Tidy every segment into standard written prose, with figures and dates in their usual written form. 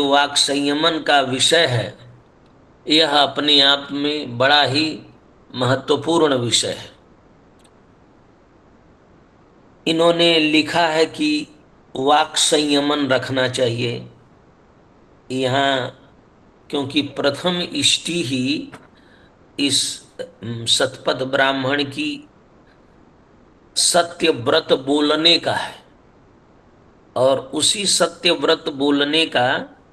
जो वाक संयमन का विषय है, यह अपने आप में बड़ा ही महत्वपूर्ण विषय है। इन्होंने लिखा है कि वाक संयमन रखना चाहिए यहाँ, क्योंकि प्रथम इष्टि ही इस शतपथ ब्राह्मण की सत्य व्रत बोलने का है, और उसी सत्य व्रत बोलने का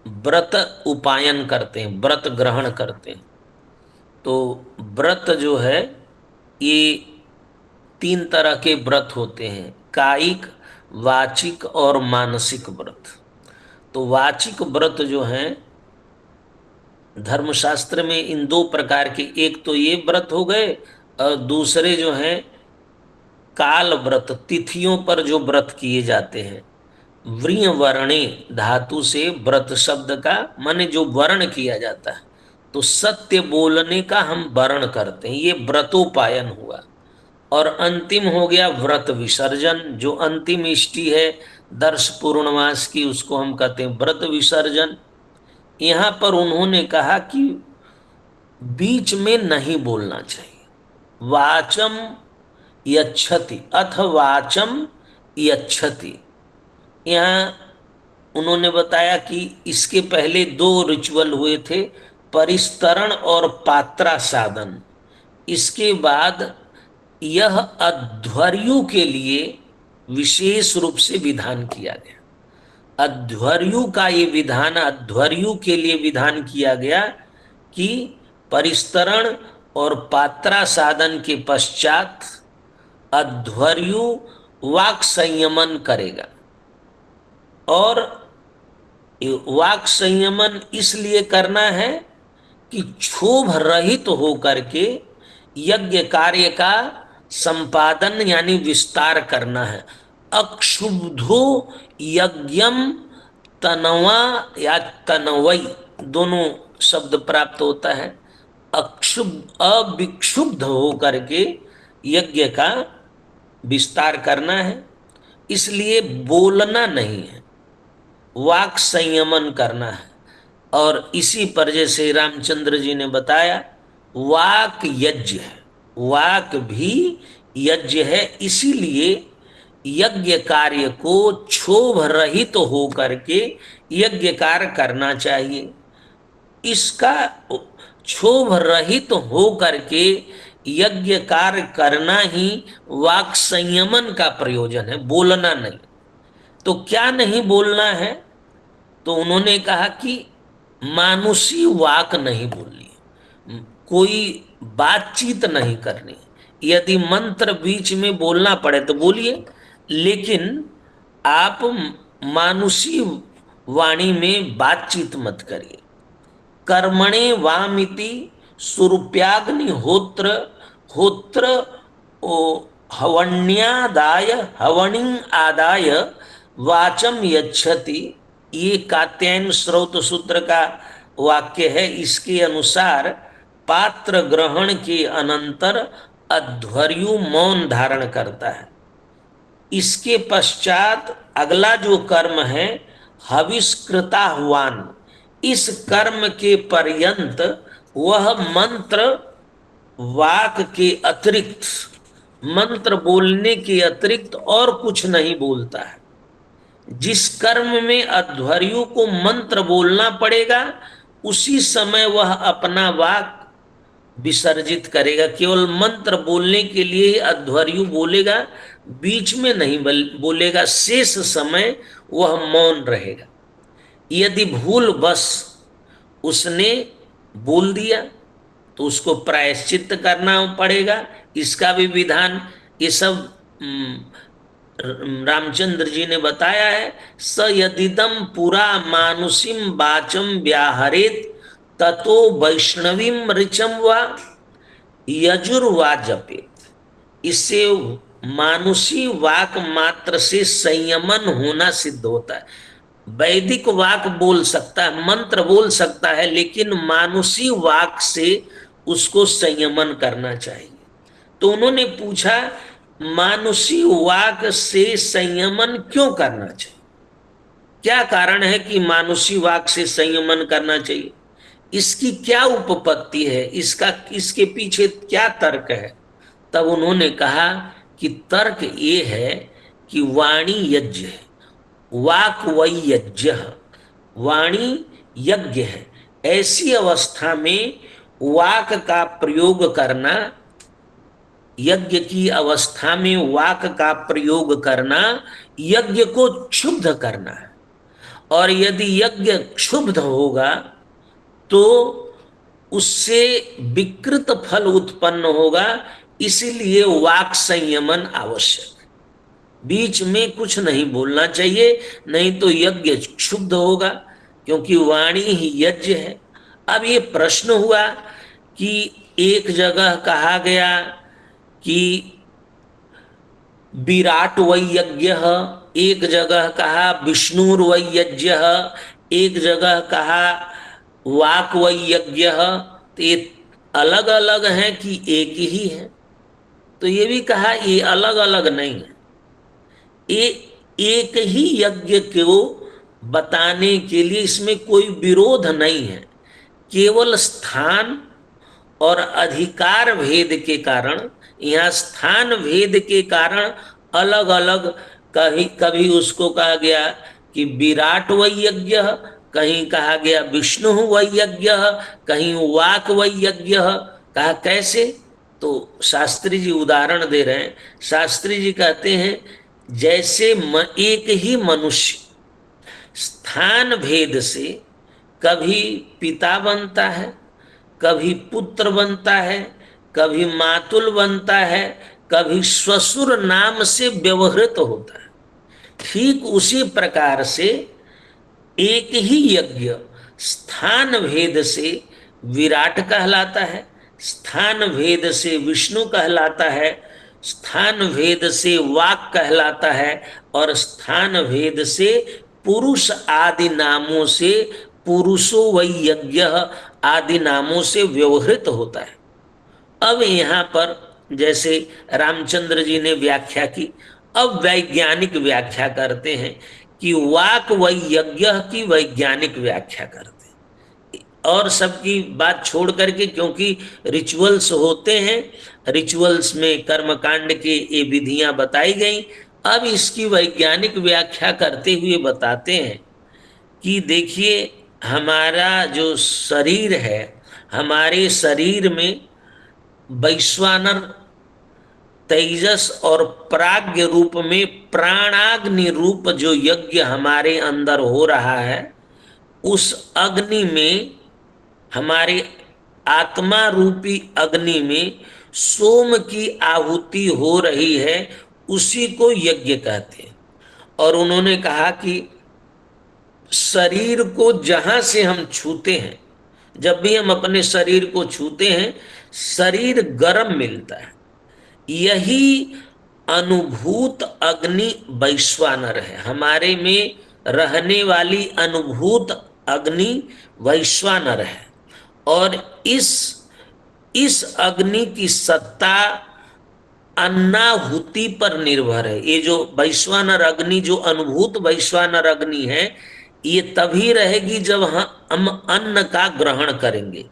व्रत उपायन करते हैं, व्रत ग्रहण करते हैं। तो व्रत जो है, ये तीन तरह के व्रत होते हैं: कायिक, वाचिक और मानसिक व्रत। तो वाचिक व्रत जो है, धर्मशास्त्र में इन दो प्रकार के, एक तो ये व्रत हो गए, और दूसरे जो हैं काल व्रत, तिथियों पर जो व्रत किए जाते हैं। व्रीय वर्णे धातु से व्रत शब्द का माने जो वर्ण किया जाता है, तो सत्य बोलने का हम वर्ण करते हैं, ये व्रतोपायन हुआ। और अंतिम हो गया व्रत विसर्जन, जो अंतिम इष्टि है दर्श पूर्णमास की, उसको हम कहते हैं व्रत विसर्जन। यहाँ पर उन्होंने कहा कि बीच में नहीं बोलना चाहिए। वाचम यच्छति अथ वाचम यच्छति, यहाँ उन्होंने बताया कि इसके पहले दो रिचुअल हुए थे, परिस्तरण और पात्रा साधन। इसके बाद यह अध्वर्यु के लिए विशेष रूप से विधान किया गया। अध्वर्यु का ये विधान, अध्वर्यु के लिए विधान किया गया कि परिस्तरण और पात्रा साधन के पश्चात अध्वर्यु वाक संयमन करेगा। और वाक संयमन इसलिए करना है कि क्षोभ रहित तो होकर के यज्ञ कार्य का संपादन यानी विस्तार करना है। अक्षुब्धो यज्ञम तनवा या तनवई दोनों शब्द प्राप्त होता है। अविक्षुब्ध होकर के यज्ञ का विस्तार करना है, इसलिए बोलना नहीं है, वाक संयमन करना है। और इसी पर जैसे रामचंद्र जी ने बताया, वाक यज्ञ है, वाक भी यज्ञ है, इसीलिए यज्ञ कार्य को क्षोभ रहित तो होकर के यज्ञ कार्य करना चाहिए। इसका क्षोभ रहित तो होकर के यज्ञ कार्य करना ही वाक संयमन का प्रयोजन है, बोलना नहीं। तो क्या नहीं बोलना है? तो उन्होंने कहा कि मानुषी वाक नहीं बोलनी, कोई बातचीत नहीं करनी। यदि मंत्र बीच में बोलना पड़े तो बोलिए, लेकिन आप मानुषी वाणी में बातचीत मत करिए। कर्मणे वामिति सुरुप्याग्नि होत्र होत्र ओ हवण्यादाय हवणिं आदाय वाचम यच्छति, ये कात्यायन स्रोत सूत्र का वाक्य है। इसके अनुसार पात्र ग्रहण के अनंतर अध्वर्यु मौन धारण करता है। इसके पश्चात अगला जो कर्म है हविष्कृताह्वान, इस कर्म के पर्यंत वह मंत्र वाक के अतिरिक्त, मंत्र बोलने के अतिरिक्त और कुछ नहीं बोलता है। जिस कर्म में अध्वर्यु को मंत्र बोलना पड़ेगा, उसी समय वह अपना वाक विसर्जित करेगा। केवल मंत्र बोलने के लिए अध्वर्यु बोलेगा, बीच में नहीं बोलेगा, शेष समय वह मौन रहेगा। यदि भूल बस उसने बोल दिया तो उसको प्रायश्चित करना पड़ेगा, इसका भी विधान ये सब रामचंद्र जी ने बताया है। स यदिदम पुरा मानुषिम वाचम व्याहरेत ततो वैष्णवीम ऋचम वा यजुर्वा जपेत। इससे मानुषी वाक मात्र से संयमन होना सिद्ध होता है। वैदिक वाक बोल सकता है, मंत्र बोल सकता है, लेकिन मानुषी वाक से उसको संयमन करना चाहिए। तो उन्होंने पूछा, मानुषी वाक से संयमन क्यों करना चाहिए? क्या कारण है कि मानुषी वाक से संयमन करना चाहिए? इसकी क्या उपपत्ति है, इसका इसके पीछे क्या तर्क है? तब उन्होंने कहा कि तर्क ये है कि वाणी यज्ञ है, वाक वही यज्ञ, वाणी यज्ञ है। ऐसी अवस्था में वाक का प्रयोग करना, यज्ञ की अवस्था में वाक का प्रयोग करना यज्ञ को क्षुब्ध करना है। और यदि यज्ञ क्षुब्ध होगा तो उससे विकृत फल उत्पन्न होगा। इसलिए वाक संयमन आवश्यक। बीच में कुछ नहीं बोलना चाहिए, नहीं तो यज्ञ क्षुब्ध होगा, क्योंकि वाणी ही यज्ञ है। अब ये प्रश्न हुआ कि एक जगह कहा गया कि विराट वै यज्ञ, एक जगह कहा विष्णुर वै यज्ञ, एक जगह कहा वाक वै यज्ञ। तो ये अलग अलग है कि एक ही है? तो ये भी कहा ये अलग अलग नहीं है, ये एक ही यज्ञ को बताने के लिए इसमें कोई विरोध नहीं है। केवल स्थान और अधिकार भेद के कारण, यहाँ स्थान भेद के कारण अलग अलग, कहीं कभी उसको कहा गया कि विराट वही यज्ञ, कहीं कहा गया विष्णु वही यज्ञ, कहीं वाक वही यज्ञ। कहा कैसे? तो शास्त्री जी उदाहरण दे रहे हैं। शास्त्री जी कहते हैं जैसे एक ही मनुष्य स्थान भेद से कभी पिता बनता है, कभी पुत्र बनता है, कभी मातुल बनता है, कभी ससुर नाम से व्यवहृत होता है, ठीक उसी प्रकार से एक ही यज्ञ स्थान भेद से विराट कहलाता है, स्थान भेद से विष्णु कहलाता है, स्थान भेद से वाक कहलाता है, और स्थान भेद से पुरुष आदि नामों से, पुरुषो वही यज्ञ आदि नामों से व्यवहृत होता है। अब यहाँ पर जैसे रामचंद्र जी ने व्याख्या की, अब वैज्ञानिक व्याख्या करते हैं कि वाक वही यज्ञ की वैज्ञानिक व्याख्या करते हैं। और सबकी बात छोड़ करके, क्योंकि रिचुअल्स होते हैं, रिचुअल्स में कर्मकांड के ये विधियां बताई गई। अब इसकी वैज्ञानिक व्याख्या करते हुए बताते हैं कि देखिए, हमारा जो शरीर है, हमारे शरीर में वैश्वानर तेजस और प्राग्ञ रूप में प्राणाग्नि रूप जो यज्ञ हमारे अंदर हो रहा है, उस अग्नि में, हमारे आत्मा रूपी अग्नि में सोम की आहुति हो रही है, उसी को यज्ञ कहते हैं। और उन्होंने कहा कि शरीर को जहां से हम छूते हैं, जब भी हम अपने शरीर को छूते हैं, शरीर गर्म मिलता है। यही अनुभूत अग्नि वैश्वानर है, हमारे में रहने वाली अनुभूत अग्नि वैश्वानर है। और इस अग्नि की सत्ता अन्नाहुति पर निर्भर है। ये जो वैश्वानर अग्नि, जो अनुभूत वैश्वानर अग्नि है, ये तभी रहेगी जब हम अन्न का ग्रहण करेंगे।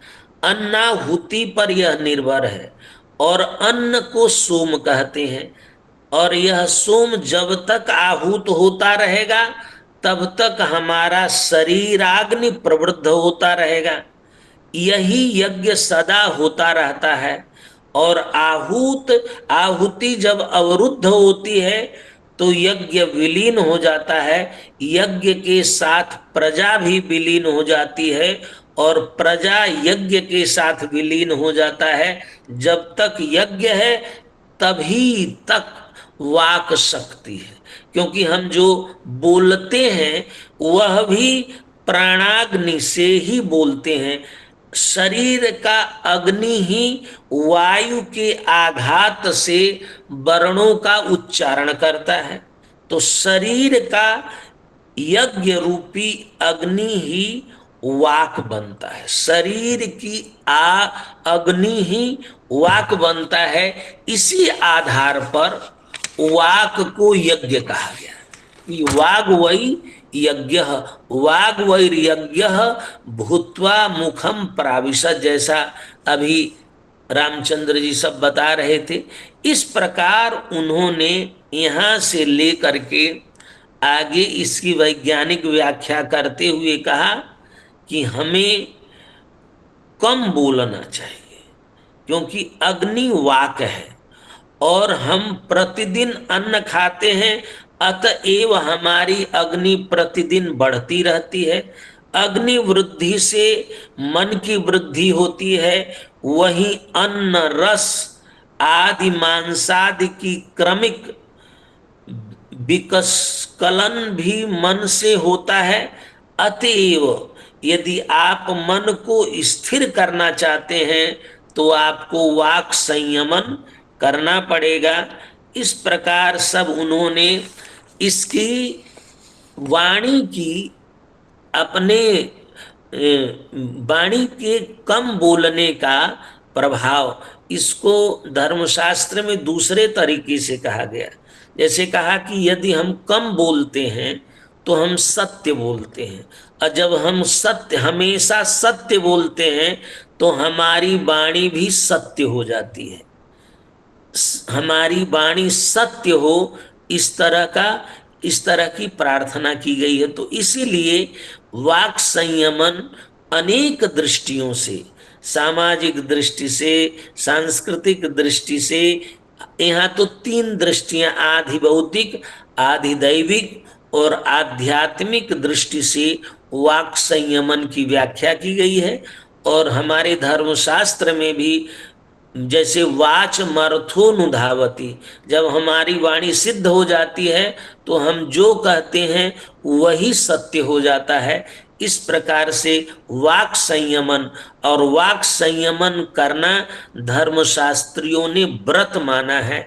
अन्नाहुति पर यह निर्भर है। और अन्न को सोम कहते हैं। और यह सोम जब तक आहूत होता रहेगा, तब तक हमारा शरीराग्नि प्रवृद्ध होता रहेगा। यही यज्ञ सदा होता रहता है। और आहुति जब अवरुद्ध होती है तो यज्ञ विलीन हो जाता है। यज्ञ के साथ प्रजा भी विलीन हो जाती है, और प्रजा यज्ञ के साथ विलीन हो जाता है। जब तक यज्ञ है तभी तक वाक शक्ति है, क्योंकि हम जो बोलते हैं वह भी प्राणाग्नि से ही बोलते हैं। शरीर का अग्नि ही वायु के आघात से वर्णों का उच्चारण करता है। तो शरीर का यज्ञ रूपी अग्नि ही वाक बनता है, शरीर की अग्नि ही वाक बनता है। इसी आधार पर वाक को यज्ञ कहा गया। कि वाग वै यज्ञ, वाग वैर्यज्ञ भूत्वा मुखम प्राविशत, जैसा अभी रामचंद्र जी सब बता रहे थे। इस प्रकार उन्होंने यहां से लेकर के आगे इसकी वैज्ञानिक व्याख्या करते हुए कहा कि हमें कम बोलना चाहिए, क्योंकि अग्नि वाक है और हम प्रतिदिन अन्न खाते हैं, अतएव हमारी अग्नि प्रतिदिन बढ़ती रहती है। अग्नि वृद्धि से मन की वृद्धि होती है, वही अन्न रस आदि मांसादि की क्रमिक विकस्कलन भी मन से होता है। अतएव यदि आप मन को स्थिर करना चाहते हैं तो आपको वाक संयमन करना पड़ेगा। इस प्रकार सब उन्होंने इसकी वाणी की अपने वाणी के कम बोलने का प्रभाव, इसको धर्मशास्त्र में दूसरे तरीके से कहा गया। जैसे कहा कि यदि हम कम बोलते हैं तो हम सत्य बोलते हैं, और जब हम सत्य हमेशा सत्य बोलते हैं तो हमारी वाणी भी सत्य हो जाती है, हमारी वाणी सत्य हो, इस तरह की प्रार्थना की गई है। तो इसीलिए वाक संयमन अनेक दृष्टियों से, सामाजिक दृष्टि से, सांस्कृतिक दृष्टि से, यहाँ तो तीन दृष्टियां, आधि भौतिक, आधि दैविक और आध्यात्मिक दृष्टि से वाक संयमन की व्याख्या की गई है। और हमारे धर्मशास्त्र में भी जैसे वाच मर्थोनुधावती, जब हमारी वाणी सिद्ध हो जाती है तो हम जो कहते हैं वही सत्य हो जाता है। इस प्रकार से वाक संयमन, और वाक संयमन करना धर्मशास्त्रियों ने व्रत माना है।